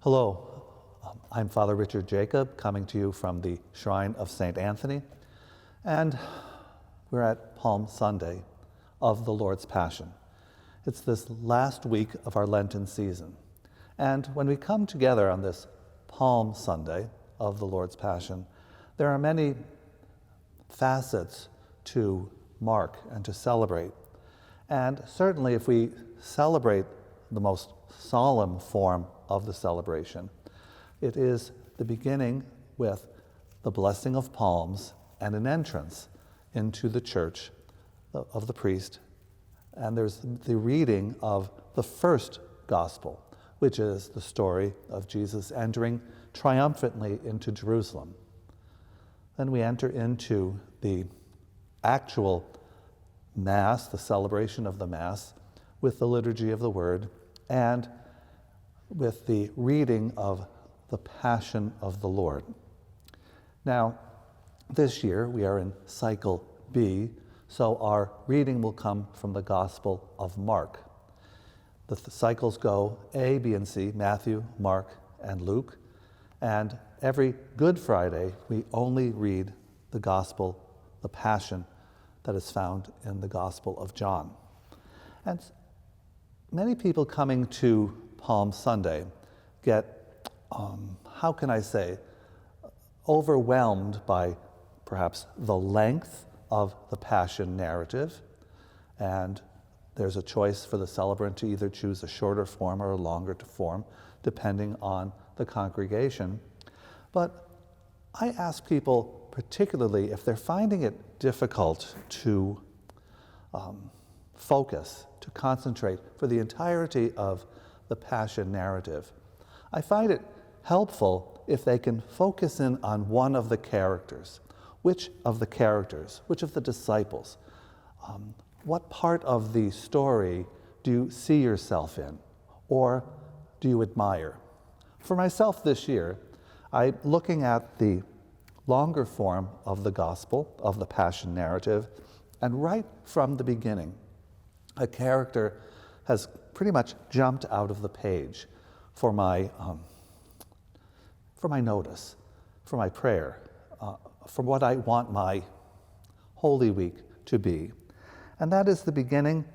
Hello, I'm Father Richard Jacob, coming to you from the Shrine of St. Anthony, and we're at Palm Sunday of the Lord's Passion. It's this last week of our Lenten season, and when we come together on this Palm Sunday of the Lord's Passion, there are many facets to mark and to celebrate. And certainly if we celebrate the most solemn form of the celebration, it is the beginning with the blessing of palms and an entrance into the church of the priest. And there's the reading of the first gospel, which is the story of Jesus entering triumphantly into Jerusalem. Then we enter into the actual Mass, the celebration of the Mass, with the liturgy of the Word and with the reading of the Passion of the Lord. Now, this year we are in cycle B, so our reading will come from the Gospel of Mark. The cycles go A, B, and C, Matthew, Mark, and Luke, and every Good Friday we only read the Gospel, the Passion, that is found in the Gospel of John. And many people coming to Palm Sunday get, how can I say, overwhelmed by perhaps the length of the Passion narrative, and there's a choice for the celebrant to either choose a shorter form or a longer form, depending on the congregation. But I ask people, particularly if they're finding it difficult to focus, to concentrate for the entirety of the Passion narrative, I find it helpful if they can focus in on one of the characters. Which of the disciples, what part of the story do you see yourself in, or do you admire? For myself this year, I'm looking at the longer form of the Gospel, of the Passion narrative, and right from the beginning, a character has pretty much jumped out of the page for my notice, for my prayer, for what I want my Holy Week to be. And that is the beginning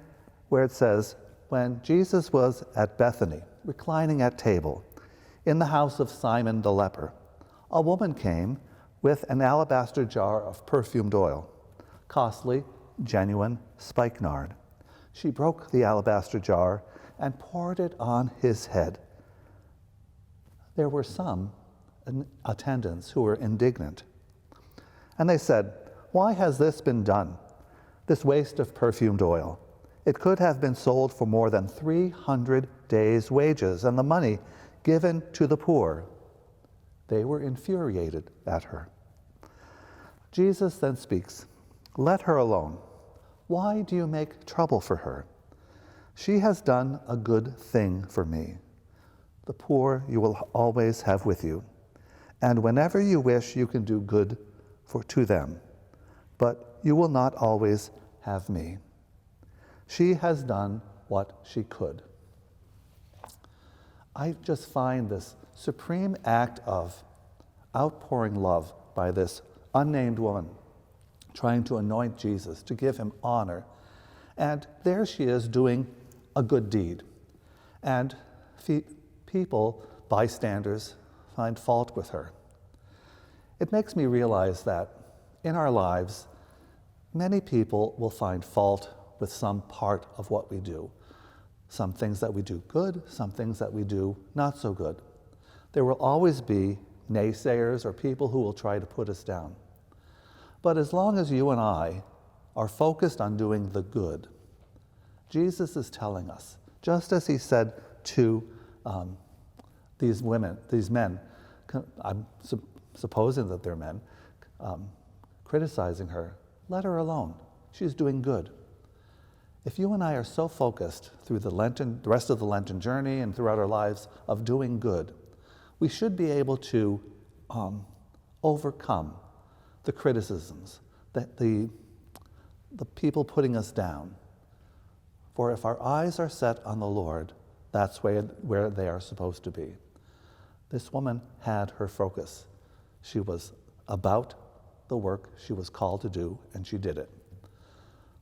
where it says, when Jesus was at Bethany, reclining at table, in the house of Simon the leper, a woman came with an alabaster jar of perfumed oil, costly, genuine spikenard. She broke the alabaster jar and poured it on his head. There were some attendants who were indignant, and they said, "Why has this been done, this waste of perfumed oil? It could have been sold for more than 300 days' wages and the money given to the poor." They were infuriated at her. Jesus then speaks, "Let her alone. Why do you make trouble for her? She has done a good thing for me. The poor you will always have with you, and whenever you wish you can do good to them, but you will not always have me. She has done what she could." I just find this supreme act of outpouring love by this unnamed woman, trying to anoint Jesus, to give him honor. And there she is doing a good deed. And people, bystanders, find fault with her. It makes me realize that in our lives, many people will find fault with some part of what we do. Some things that we do good, some things that we do not so good. There will always be naysayers or people who will try to put us down. But as long as you and I are focused on doing the good, Jesus is telling us, just as he said to these men, I'm supposing that they're men, criticizing her, let her alone. She's doing good. If you and I are so focused through the rest of the Lenten journey and throughout our lives of doing good, we should be able to overcome the criticisms, the people putting us down. For if our eyes are set on the Lord, that's where they are supposed to be. This woman had her focus. She was about the work she was called to do, and she did it.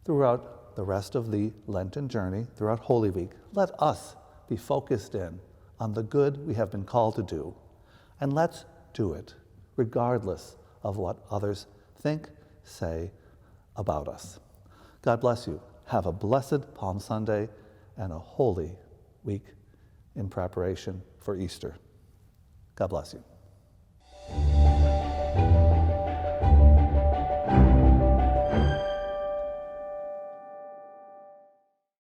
Throughout the rest of the Lenten journey, throughout Holy Week, let us be focused in on the good we have been called to do, and let's do it regardless of what others think, say about us. God bless you. Have a blessed Palm Sunday and a holy week in preparation for Easter. God bless you.